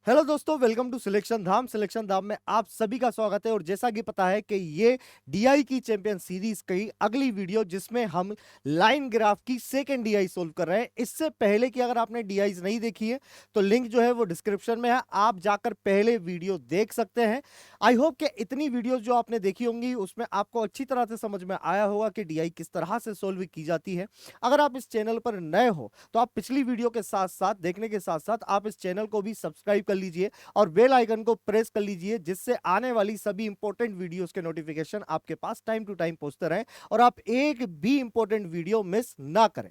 Hello दोस्तों, welcome to selection Dham. Selection Dham में आप सभी का स्वागत है। और जैसा कि पता है कि ये डीआई की चैंपियन सीरीज की अगली वीडियो जिसमें हम लाइन ग्राफ की सेकंड डीआई सोल्व कर रहे हैं। इससे पहले कि अगर आपने डीआईज नहीं देखी है तो लिंक जो है वो डिस्क्रिप्शन में है, आप जाकर पहले वीडियो देख सकते हैं। आई होप कि इतनी वीडियो जो आपने देखी होंगी उसमें आपको अच्छी तरह से समझ में आया होगा कि डीआई किस तरह से सोल्व की जाती है। अगर आप इस चैनल पर नए हो तो आप पिछली वीडियो के साथ साथ देखने के साथ साथ आप इस चैनल को भी सब्सक्राइब कर लीजिए और बेल आइकन को प्रेस कर लीजिए, जिससे आने वाली सभी इंपॉर्टेंट वीडियोस के नोटिफिकेशन आपके पास टाइम टू टाइम पहुंचते रहें और आप एक भी इंपॉर्टेंट वीडियो मिस ना करें।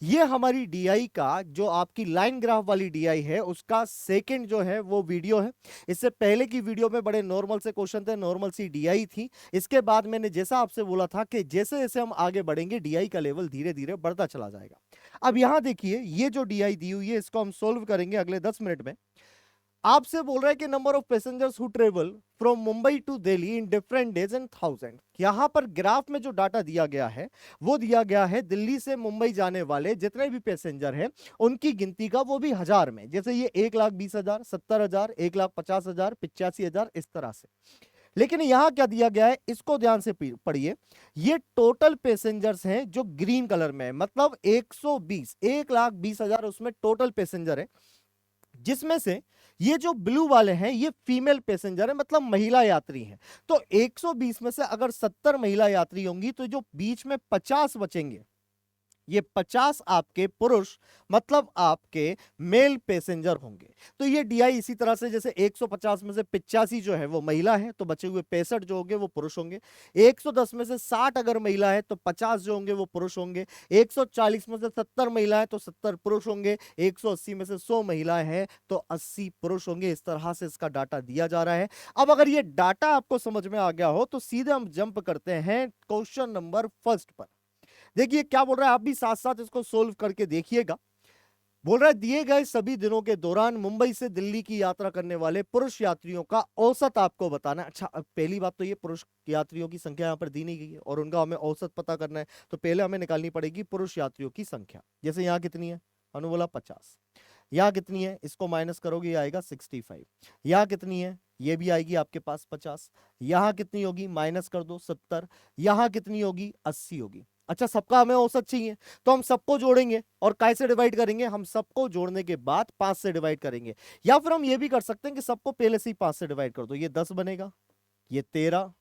ये हमारी डीआई का जो आपकी लाइन ग्राफ वाली डीआई है उसका सेकंड जो है वो वीडियो है। इससे पहले की वीडियो में बड़े नॉर्मल से क्वेश्चन थे, नॉर्मल सी डीआई थी। इसके बाद मैंने जैसा आपसे बोला था कि जैसे जैसे हम आगे बढ़ेंगे डीआई का लेवल धीरे धीरे बढ़ता चला जाएगा। अब यहां देखिए, ये जो डीआई दी हुई है इसको हम सोल्व करेंगे अगले 10 मिनट में। आपसे बोल रहा है कि number of passengers who travel from Mumbai to Delhi in different days and thousand. यहां पर ग्राफ में जो डाटा दिया गया है वो दिया गया है दिल्ली से मुंबई जाने वाले जितने भी पैसेंजर हैं उनकी गिनती का, वो भी हजार में। जैसे ये 1,20,000, 70,000, 1,50,000, 85,000, इस तरह से। लेकिन यहां क्या दिया गया है इसको ध्यान से पढ़िए। ये टोटल पैसेंजर्स हैं जो ग्रीन कलर में है, मतलब 120, 1,20,000 उसमें टोटल पैसेंजर है, जिसमें से ये जो ब्लू वाले हैं ये फीमेल पैसेंजर है, मतलब महिला यात्री हैं। तो 120 में से अगर 70 महिला यात्री होंगी तो जो बीच में 50 बचेंगे, ये 50 आपके पुरुष, मतलब आपके मेल पैसेंजर होंगे। तो ये डीआई इसी तरह से, जैसे 150 में से 85 जो है वो महिला है तो बचे हुए 65 जो होंगे वो पुरुष होंगे। 110 में से 60 अगर महिला है तो 50 जो होंगे वो पुरुष होंगे। 140 में से 70 महिला है तो 70 पुरुष होंगे। 180 में से 100 महिलाएं हैं तो 80 पुरुष होंगे। इस तरह से इसका डाटा दिया जा रहा है। अब अगर ये डाटा आपको समझ में आ गया हो तो सीधे हम जंप करते हैं क्वेश्चन नंबर फर्स्ट पर। देखिए क्या बोल रहा है, आप भी साथ साथ इसको सोल्व करके देखिएगा। बोल रहा है दिए गए सभी दिनों के दौरान मुंबई से दिल्ली की यात्रा करने वाले पुरुष यात्रियों का औसत आपको बताना है। अच्छा, अब पहली बात तो ये पुरुष यात्रियों की संख्या यहां पर दी नहीं गई है और उनका हमें औसत पता करना है, तो पहले हमें निकालनी पड़ेगी पुरुष यात्रियों की संख्या। जैसे यहां कितनी है, अनु बोला 50। यहां कितनी है, इसको माइनस करोगे ये आएगा 65। यहां कितनी है, ये भी आएगी आपके पास 50। यहां कितनी होगी, माइनस कर दो 70। यहां कितनी होगी, 80 होगी। अच्छा, सबका हमें औसत चाहिए तो हम सबको जोड़ेंगे और काय से डिवाइड करेंगे, हम सबको जोड़ने के बाद 5 से डिवाइड करेंगे। या फिर हम ये भी कर सकते हैं कि सबको पहले से ही 5 से डिवाइड कर दो। ये 10 बनेगा, ये 13,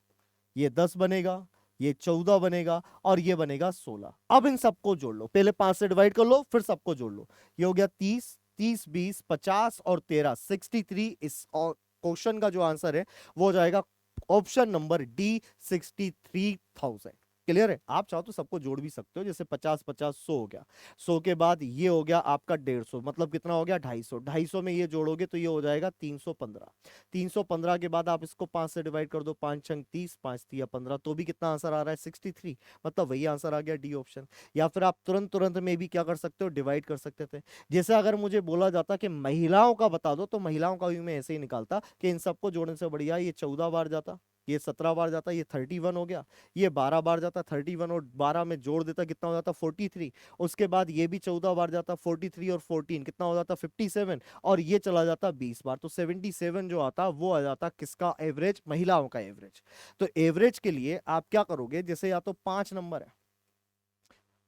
ये 10 बनेगा, ये 14 बनेगा और ये बनेगा 16। अब इन सबको जोड़ लो, पहले 5 से डिवाइड कर लो फिर सबको जोड़ लो। ये हो गया 30, 30, 20, 50 और 13, 63। इस क्वेश्चन का जो आंसर है वो हो जाएगा ऑप्शन नंबर डी, 63,000। क्लियर है? आप चाहो तो सबको जोड़ भी सकते हो, जैसे 50, 50, 100 हो गया। 100 के बाद ये हो गया आपका 150, मतलब कितना हो गया, 250। 250 में ये जोड़ोगे तो ये हो जाएगा 315। 315 के बाद आप इसको 5 से डिवाइड कर दो, 5 छंग 30, 5 तिया 15, तो भी कितना आंसर आ रहा है, 63। मतलब वही आंसर आ गया, डी ऑप्शन। या फिर आप तुरंत तुरंत में भी क्या कर सकते हो, डिवाइड कर सकते थे। जैसे अगर मुझे बोला जाता कि महिलाओं का बता दो तो महिलाओं का भी मैं ऐसे ही निकालता कि इन सबको जोड़ने से बढ़िया ये 14 बार जाता, ये 17 बार जाता, ये 31 हो गया, ये 12 बार जाता, 31 और 12 में जोड़ देता कितना हो जाता, 43। उसके बाद ये भी 14 बार जाता, 43 और 14 कितना हो जाता, 57। और ये चला जाता 20 बार, तो 77 जो आता वो आ जाता किसका एवरेज, महिलाओं का एवरेज। तो एवरेज के लिए आप क्या करोगे, जैसे या तो 5 नंबर है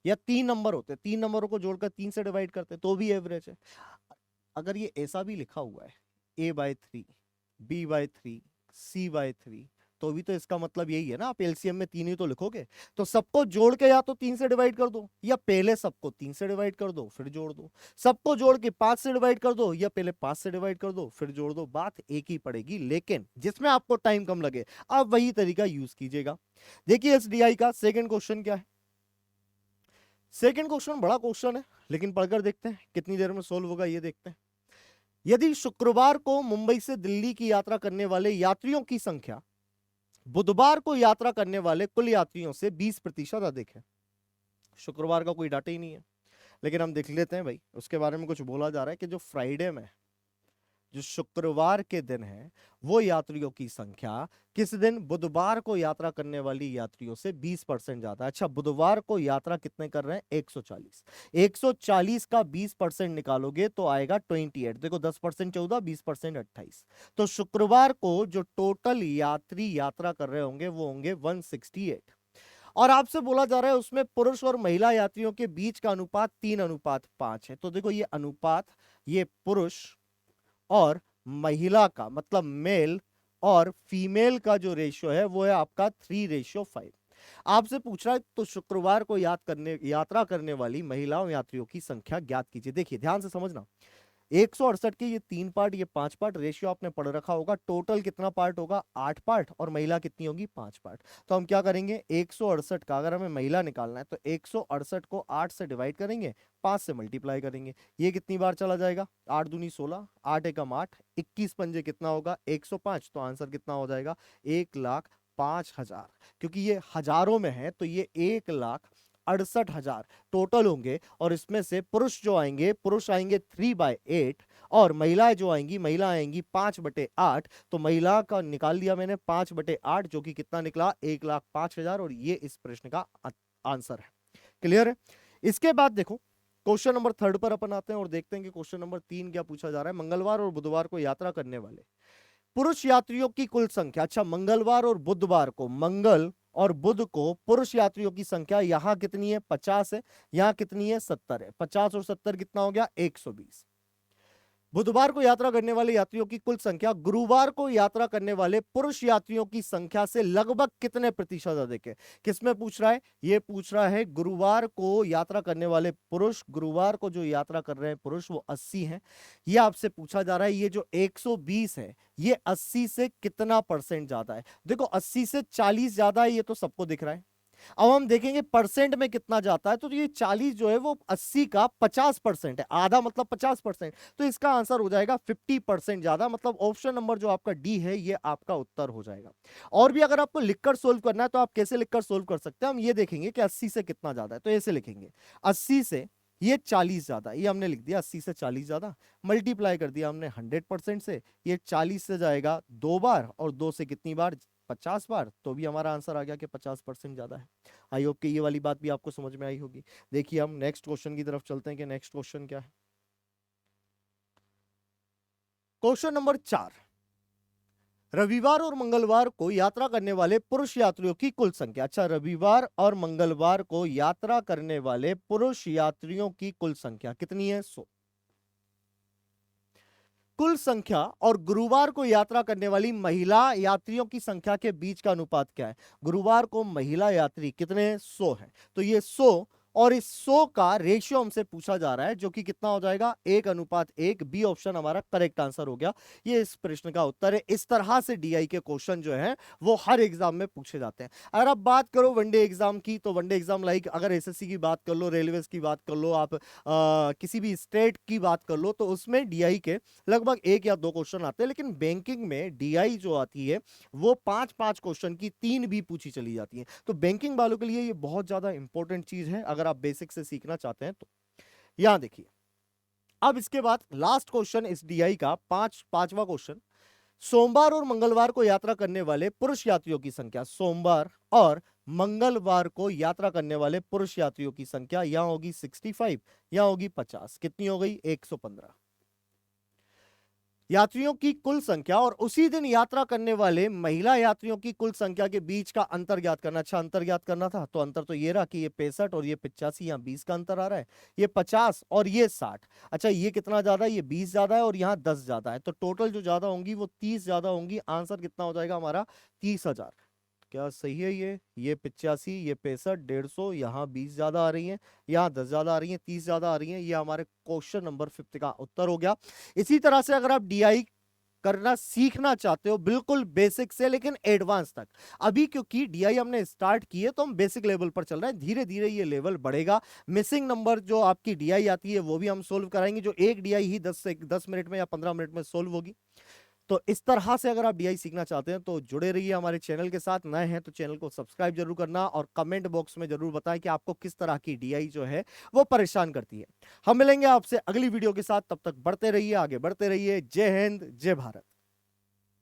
या 3 नंबर होते, 3 नंबरों को जोड़कर 3 से डिवाइड करते तो भी एवरेज है। अगर ये ऐसा भी लिखा हुआ है A/3, B/3, C/3, तो भी तो इसका मतलब यही है ना, आप एलसीएम में 3 ही तो लिखोगे। तो सबको जोड़ के या तो 3 से डिवाइड कर दो, या पहले सबको 3 से डिवाइड कर दो फिर जोड़ दो। सबको जोड़ के 5 से डिवाइड कर दो, या पहले 5 से डिवाइड कर दो फिर जोड़ दो। बात एक ही पड़ेगी, लेकिन जिसमें आपको टाइम कम लगे आप वही तरीका यूज कीजिएगा। देखिए इस डीआई का सेकंड क्वेश्चन क्या है। सेकंड क्वेश्चन बड़ा क्वेश्चन है, लेकिन पढ़कर देखते हैं कितनी देर में सोल्व होगा, ये देखते हैं। यदि शुक्रवार को मुंबई से दिल्ली की यात्रा करने वाले यात्रियों की संख्या बुधवार को यात्रा करने वाले कुल यात्रियों से 20% अधिक है। शुक्रवार का कोई डाटा ही नहीं है, लेकिन हम देख लेते हैं भाई, उसके बारे में कुछ बोला जा रहा है कि जो फ्राइडे में जो शुक्रवार के दिन है वो यात्रियों की संख्या किस दिन, बुधवार को यात्रा करने वाली यात्रियों से 20% ज्यादा है। अच्छा, बुधवार को यात्रा कितने कर रहे हैं, 140। 140 का 20% निकालोगे तो आएगा 28। देखो 10% 14, 20% 28। तो शुक्रवार को जो टोटल यात्री यात्रा कर रहे होंगे वो होंगे 168। और आपसे बोला जा रहा है उसमें पुरुष और महिला यात्रियों के बीच का अनुपात 3:5 है। तो देखो ये अनुपात, ये पुरुष और महिला का मतलब मेल और फीमेल का जो रेशियो है वो है आपका 3:5। आपसे पूछ रहा है तो शुक्रवार को यात्रा करने वाली महिलाओं यात्रियों की संख्या ज्ञात कीजिए। देखिए ध्यान से समझना, 168 के ये 3 पार्ट, ये 5 पार्ट, रेशियो आपने पढ़ रखा होगा। टोटल कितना पार्ट होगा, 8 पार्ट, और महिला कितनी होगी, 5 पार्ट। तो हम क्या करेंगे, 168 का अगर हमें महिला निकालना है तो 168 को 8 से डिवाइड करेंगे, 5 से मल्टीप्लाई करेंगे। ये कितनी बार चला जाएगा, 8 दूनी 16, 8 एकम 8, 21 पंजे कितना होगा, 105। तो आंसर कितना हो जाएगा, 1,05,000। क्योंकि ये हजारों में है तो ये 1,68,000 टोटल होंगे। और इसमें से पुरुष जो आएंगे, पुरुष आएंगे 3/8 और महिलाएं जो आएंगी, महिला आएंगी 5/8। तो महिला का निकाल दिया मैंने 5/8, जो कि कितना निकला, 1,05,000। और ये इस प्रश्न का आंसर है। क्लियर है। इसके बाद देखो क्वेश्चन नंबर 3 पर अपन आते हैं और देखते हैं कि क्वेश्चन नंबर 3 क्या पूछा जा रहा है। मंगलवार और बुधवार को यात्रा करने वाले पुरुष यात्रियों की कुल संख्या। अच्छा, मंगलवार और बुधवार को, मंगल और बुध को पुरुष यात्रियों की संख्या यहां कितनी है, 50 है, यहां कितनी है, 70 है। 50 और 70 कितना हो गया, 120। बुधवार को यात्रा करने वाले यात्रियों की कुल संख्या गुरुवार को यात्रा करने वाले पुरुष यात्रियों की संख्या से लगभग कितने प्रतिशत अधिक है। किसमें पूछ रहा है, ये पूछ रहा है गुरुवार को यात्रा करने वाले पुरुष, गुरुवार को जो यात्रा कर रहे हैं पुरुष वो 80 हैं। ये आपसे पूछा जा रहा है ये जो 120 है ये 80 से कितना परसेंट ज्यादा है। देखो 80 से 40 ज्यादा है, ये तो सबको दिख रहा है। अब हम देखेंगे परसेंट में कितना जाता है, तो ये 40 जो है वो 80 का 50% है, आधा मतलब 50%। तो इसका आंसर हो जाएगा 50% ज्यादा, मतलब ऑप्शन नंबर जो आपका डी है ये आपका उत्तर हो जाएगा। और भी अगर आपको लिखकर सोल्व करना है तो आप कैसे लिखकर सोल्व कर सकते हैं, हम ये देखेंगे कि 80 से कितना ज्यादा है। तो ऐसे लिखेंगे 80 से ये 40 ज्यादा, ये हमने लिख दिया 80 से 40 ज्यादा, मल्टीप्लाई कर दिया हमने 100% से। ये 40 से जाएगा 2 बार और 2 से कितनी बार, 50 बार। तो भी हमारा आंसर आ गया कि 50% ज्यादा है। आई होप कि ये वाली बात भी आपको समझ में आई होगी। देखिए हम नेक्स्ट क्वेश्चन की तरफ चलते हैं कि नेक्स्ट क्वेश्चन क्या है। क्वेश्चन नंबर 4, रविवार और मंगलवार को यात्रा करने वाले पुरुष यात्रियों की कुल संख्या। अच्छा, रविवार और मंगलवार को यात्रा करने वाले पुरुष यात्रियों की कुल संख्या कितनी है, 100। कुल संख्या और गुरुवार को यात्रा करने वाली महिला यात्रियों की संख्या के बीच का अनुपात क्या है। गुरुवार को महिला यात्री कितने, 100 है। तो ये 100 और इस 100 का रेशियो हमसे पूछा जा रहा है, जो कि कितना हो जाएगा, 1:1। बी ऑप्शन हमारा करेक्ट आंसर हो गया। ये इस प्रश्न का उत्तर है। इस तरह से डीआई के क्वेश्चन जो है वो हर एग्जाम में पूछे जाते हैं। अगर आप बात करो वनडे एग्जाम की, तो वनडे एग्जाम लाइक अगर एसएससी की बात कर लो, रेलवे की बात कर लो, आप किसी भी स्टेट की बात कर लो, तो उसमें डीआई के लगभग 1 या 2 क्वेश्चन आते हैं। लेकिन बैंकिंग में डीआई जो आती है वो 5-5 क्वेश्चन की 3 भी पूछी चली जाती है। तो बैंकिंग वालों के लिए ये बहुत ज्यादा इंपॉर्टेंट चीज है अगर आप बेसिक से सीखना चाहते हैं तो। यहां देखिए, अब इसके बाद लास्ट क्वेश्चन इस डीआई का पांचवा क्वेश्चन, सोमवार और मंगलवार को यात्रा करने वाले पुरुष यात्रियों की संख्या। सोमवार और मंगलवार को यात्रा करने वाले पुरुष यात्रियों की संख्या यहां होगी 65, यहां होगी 50। कितनी हो गई, 115 यात्रियों की कुल संख्या और उसी दिन यात्रा करने वाले महिला यात्रियों की कुल संख्या के बीच का अंतर ज्ञात करना। अच्छा, अंतर ज्ञात करना था तो अंतर तो ये रहा कि ये 65 और ये 85, यहाँ 20 का अंतर आ रहा है। ये 50 और ये 60। अच्छा, ये कितना ज्यादा है, ये 20 ज्यादा है और यहाँ 10 ज्यादा है। तो टोटल जो ज्यादा होंगी वो 30 ज्यादा होंगी। आंसर कितना हो जाएगा हमारा, 30,000। क्या सही है ये 85, ये 65, 150, यहाँ 20 ज्यादा आ रही है, यहाँ 10 ज्यादा आ रही है, 30 ज्यादा आ रही है। ये हमारे क्वेश्चन नंबर 5 का उत्तर हो गया। इसी तरह से अगर आप डीआई करना सीखना चाहते हो बिल्कुल बेसिक से लेकिन एडवांस तक, अभी क्योंकि डीआई हमने स्टार्ट की है तो हम बेसिक लेवल पर चल रहे हैं, धीरे धीरे ये लेवल बढ़ेगा। मिसिंग नंबर जो आपकी डीआई आती है वो भी हम सोल्व कराएंगे, जो एक डीआई ही 10 मिनट में या 15 मिनट में सोल्व होगी। तो इस तरह से अगर आप डीआई सीखना चाहते हैं तो जुड़े रहिए हमारे चैनल के साथ। नए हैं तो चैनल को सब्सक्राइब जरूर करना और कमेंट बॉक्स में जरूर बताएं कि आपको किस तरह की डीआई जो है वो परेशान करती है। हम मिलेंगे आपसे अगली वीडियो के साथ, तब तक बढ़ते रहिए, आगे बढ़ते रहिए। जय हिंद, जय भारत।